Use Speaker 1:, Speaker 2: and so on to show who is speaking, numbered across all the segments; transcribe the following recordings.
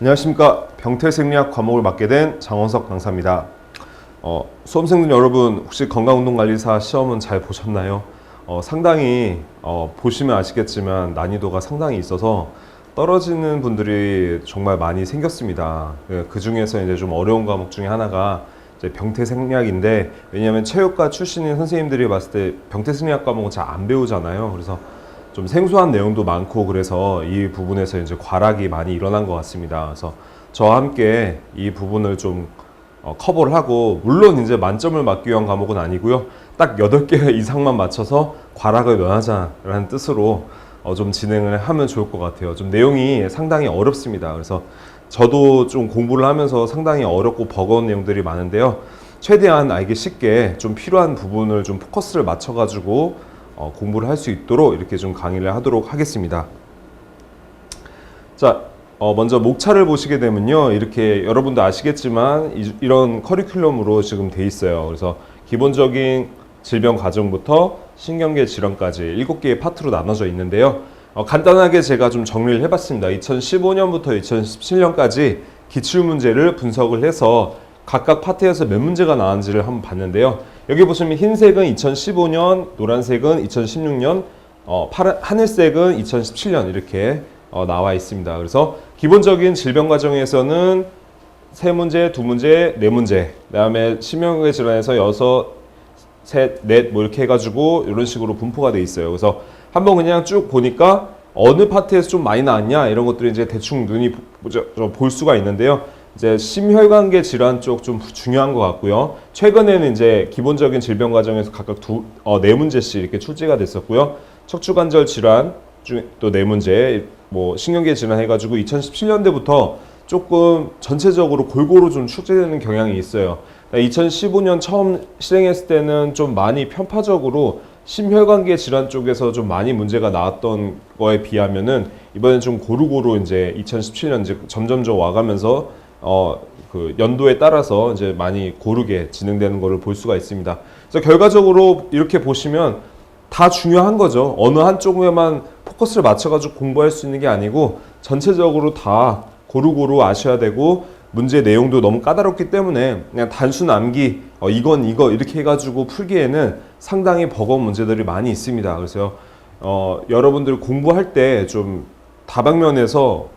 Speaker 1: 안녕하십니까. 병태생리학 과목을 맡게 된 장원석 강사입니다. 수험생들 여러분, 혹시 건강운동관리사 시험은 잘 보셨나요? 상당히 보시면 아시겠지만 난이도가 상당히 있어서 떨어지는 분들이 정말 많이 생겼습니다. 그 중에서 이제 좀 어려운 과목 중에 하나가 이제 병태생리학인데, 왜냐하면 체육과 출신인 선생님들이 봤을 때 병태생리학 과목은 잘 안 배우잖아요. 그래서 좀 생소한 내용도 많고, 그래서 이 부분에서 이제 과락이 많이 일어난 것 같습니다. 그래서 저와 함께 이 부분을 좀 커버를 하고, 물론 이제 만점을 맞기 위한 과목은 아니고요. 딱 8개 이상만 맞춰서 과락을 면하자라는 뜻으로 좀 진행을 하면 좋을 것 같아요. 좀 내용이 상당히 어렵습니다. 그래서 저도 좀 공부를 하면서 상당히 어렵고 버거운 내용들이 많은데요. 최대한 알기 쉽게 좀 필요한 부분을 좀 포커스를 맞춰가지고 공부를 할 수 있도록 이렇게 좀 강의를 하도록 하겠습니다. 자, 먼저 목차를 보시게 되면요, 이렇게 여러분도 아시겠지만 이런 커리큘럼으로 지금 돼 있어요. 그래서 기본적인 질병 과정부터 신경계 질환까지 7개의 파트로 나눠져 있는데요. 간단하게 제가 좀 정리를 해봤습니다. 2015년부터 2017년까지 기출문제를 분석을 해서 각각 파트에서 몇 문제가 나왔는지를 한번 봤는데요. 여기 보시면 흰색은 2015년, 노란색은 2016년, 하늘색은 2017년 이렇게 나와 있습니다. 그래서 기본적인 질병 과정에서는 3문제, 2문제, 4문제, 그 다음에 심혈관계 질환에서 6, 셋, 넷 뭐 이렇게 해가지고 이런 식으로 분포가 돼 있어요. 그래서 한번 그냥 쭉 보니까 어느 파트에서 좀 많이 나왔냐 이런 것들이 이제 대충 눈이 볼 수가 있는데요. 이제 심혈관계 질환 쪽 좀 중요한 것 같고요. 최근에는 이제 기본적인 질병 과정에서 각각 4문제씩 이렇게 출제가 됐었고요. 척추관절 질환 또 4문제, 뭐 신경계 질환 해가지고 2017년대부터 조금 전체적으로 골고루 좀 출제되는 경향이 있어요. 2015년 처음 실행했을 때는 좀 많이 편파적으로 심혈관계 질환 쪽에서 좀 많이 문제가 나왔던 거에 비하면은 이번엔 좀 고루고루 이제 2017년 이제 점점점 와가면서 그 연도에 따라서 이제 많이 고르게 진행되는 것을 볼 수가 있습니다. 그래서 결과적으로 이렇게 보시면 다 중요한 거죠. 어느 한쪽에만 포커스를 맞춰가지고 공부할 수 있는 게 아니고 전체적으로 다 고루고루 아셔야 되고, 문제 내용도 너무 까다롭기 때문에 그냥 단순 암기 이건 이거 이렇게 해가지고 풀기에는 상당히 버거운 문제들이 많이 있습니다. 그래서 여러분들 공부할 때 좀 다방면에서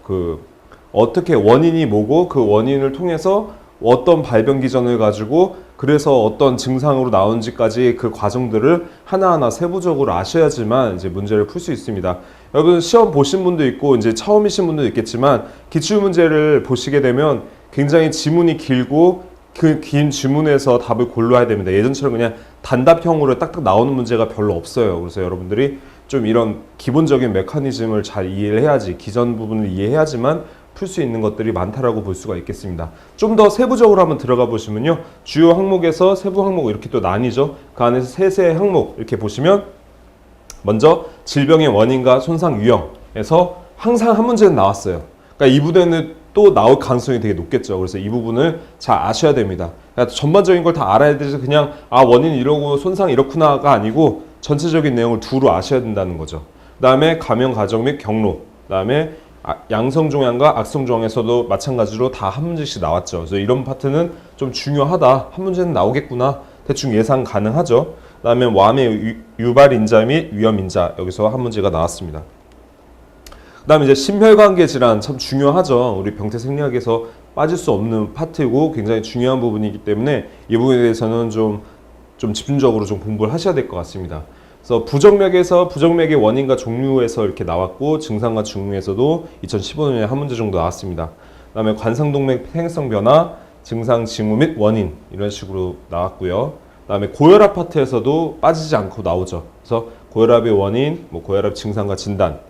Speaker 1: 어떻게 원인이 뭐고 그 원인을 통해서 어떤 발병 기전을 가지고 그래서 어떤 증상으로 나온지까지 그 과정들을 하나하나 세부적으로 아셔야지만 이제 문제를 풀 수 있습니다. 여러분 시험 보신 분도 있고 이제 처음이신 분도 있겠지만 기출 문제를 보시게 되면 굉장히 지문이 길고 그 긴 지문에서 답을 골라야 됩니다. 예전처럼 그냥 단답형으로 딱딱 나오는 문제가 별로 없어요. 그래서 여러분들이 좀 이런 기본적인 메커니즘을 잘 이해를 해야지, 기전 부분을 이해해야지만 풀 수 있는 것들이 많다라고 볼 수가 있겠습니다. 좀 더 세부적으로 한번 들어가 보시면요, 주요 항목에서 세부 항목 이렇게 또 나뉘죠. 그 안에서 세세 항목 이렇게 보시면 먼저 질병의 원인과 손상 유형에서 항상 한 문제는 나왔어요. 그러니까 이 부분에는 또 나올 가능성이 되게 높겠죠. 그래서 이 부분을 잘 아셔야 됩니다. 그러니까 전반적인 걸 다 알아야 되지 그냥 원인 이러고 손상 이렇구나가 아니고 전체적인 내용을 두루 아셔야 된다는 거죠. 그 다음에 감염 과정 및 경로, 그 다음에 양성종양과 악성종양에서도 마찬가지로 다 한 문제씩 나왔죠. 그래서 이런 파트는 좀 중요하다. 한 문제는 나오겠구나. 대충 예상 가능하죠. 그 다음에 암의 유발인자 및 위험인자, 여기서 한 문제가 나왔습니다. 그 다음에 이제 심혈관계 질환 참 중요하죠. 우리 병태생리학에서 빠질 수 없는 파트이고 굉장히 중요한 부분이기 때문에 이 부분에 대해서는 좀 집중적으로 좀 공부를 하셔야 될 것 같습니다. 그래서 부정맥의 원인과 종류에서 이렇게 나왔고, 증상과 증후에서도 2015년에 한 문제 정도 나왔습니다. 그 다음에 관상동맥 생성 변화, 증상, 징후 및 원인 이런 식으로 나왔고요. 그 다음에 고혈압 파트에서도 빠지지 않고 나오죠. 그래서 고혈압의 원인, 고혈압 증상과 진단.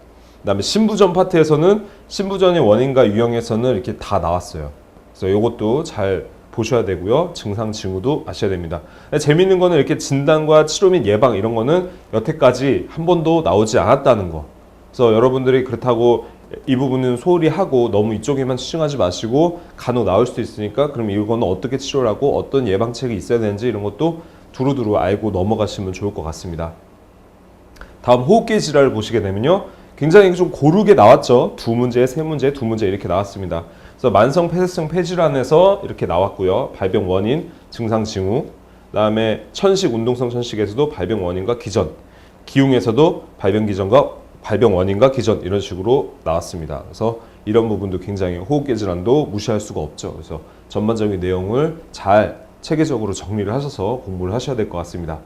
Speaker 1: 그 다음에 신부전 파트에서는 신부전의 원인과 유형에서는 이렇게 다 나왔어요. 그래서 이것도 잘 보셔야 되고요. 증상, 징후도 아셔야 됩니다. 재미있는 거는 이렇게 진단과 치료 및 예방 이런 거는 여태까지 한 번도 나오지 않았다는 거. 그래서 여러분들이 그렇다고 이 부분은 소홀히 하고 너무 이쪽에만 치중하지 마시고 간혹 나올 수도 있으니까 그럼 이거는 어떻게 치료를 하고 어떤 예방책이 있어야 되는지 이런 것도 두루두루 알고 넘어가시면 좋을 것 같습니다. 다음 호흡기 질환을 보시게 되면요. 굉장히 좀 고르게 나왔죠. 2문제, 3문제, 2문제 이렇게 나왔습니다. 그래서 그래서 만성 폐쇄성 폐질환에서 이렇게 나왔고요. 발병 원인, 증상 징후. 그다음에 천식, 운동성 천식에서도 발병 원인과 기전. 기흉에서도 발병 기전과 발병 원인과 기전 이런 식으로 나왔습니다. 그래서 이런 부분도 굉장히 호흡기 질환도 무시할 수가 없죠. 그래서 전반적인 내용을 잘 체계적으로 정리를 하셔서 공부를 하셔야 될 것 같습니다.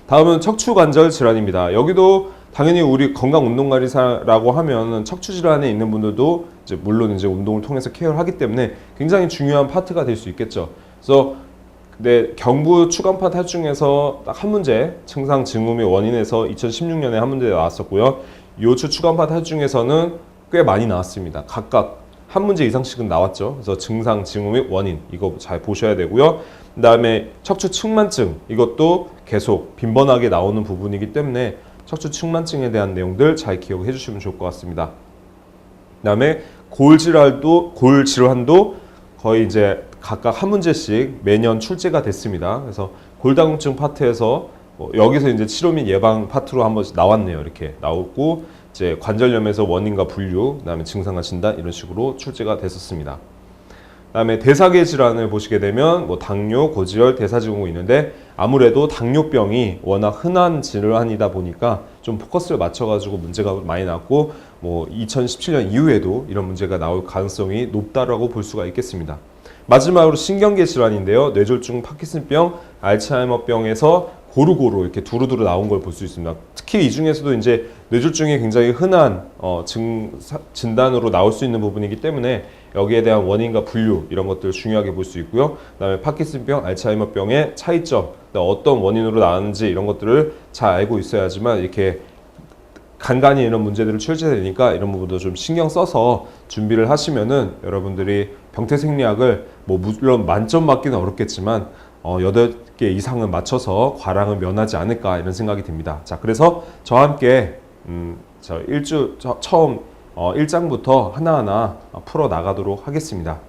Speaker 1: 다음은 척추관절 질환입니다. 여기도 당연히 우리 건강운동관리사라고 하면 척추 질환에 있는 분들도 이제 물론 이제 운동을 통해서 케어를 하기 때문에 굉장히 중요한 파트가 될 수 있겠죠. 그래서 근데 경부 추간파 탈중에서 딱 한 문제, 증상 징후 및 원인에서 2016년에 한 문제 나왔었고요. 요추 추간파 탈중에서는 꽤 많이 나왔습니다. 각각 한 문제 이상씩은 나왔죠. 그래서 증상 징후 및 원인 이거 잘 보셔야 되고요. 그다음에 척추 측만증 이것도 계속 빈번하게 나오는 부분이기 때문에 척추 측만증에 대한 내용들 잘 기억해 주시면 좋을 것 같습니다. 그다음에 골 질환도 거의 이제 각각 한 문제씩 매년 출제가 됐습니다. 그래서 골다공증 파트에서 여기서 이제 치료 및 예방 파트로 한 번씩 나왔네요. 이렇게 나오고 이제 관절염에서 원인과 분류, 그다음에 증상과 진단 이런 식으로 출제가 됐었습니다. 그다음에 대사계 질환을 보시게 되면 뭐 당뇨, 고지혈, 대사증후가 있는데 아무래도 당뇨병이 워낙 흔한 질환이다 보니까 좀 포커스를 맞춰가지고 문제가 많이 났고 뭐 2017년 이후에도 이런 문제가 나올 가능성이 높다라고 볼 수가 있겠습니다. 마지막으로 신경계 질환인데요. 뇌졸중, 파킨슨병, 알츠하이머병에서 고루고루 이렇게 두루두루 나온 걸 볼 수 있습니다. 특히 이 중에서도 이제 뇌졸중이 굉장히 흔한 진단으로 나올 수 있는 부분이기 때문에 여기에 대한 원인과 분류 이런 것들을 중요하게 볼 수 있고요. 그다음에 파킨슨병, 알츠하이머병의 차이점, 어떤 원인으로 나왔는지 이런 것들을 잘 알고 있어야지만 이렇게 간간히 이런 문제들을 출제되니까 이런 부분도 좀 신경 써서 준비를 하시면은 여러분들이 병태생리학을 뭐 물론 만점 맞기는 어렵겠지만 8개 이상은 맞춰서 과랑을 면하지 않을까 이런 생각이 듭니다. 자, 그래서 저와 함께 처음 1장부터 하나하나 풀어 나가도록 하겠습니다.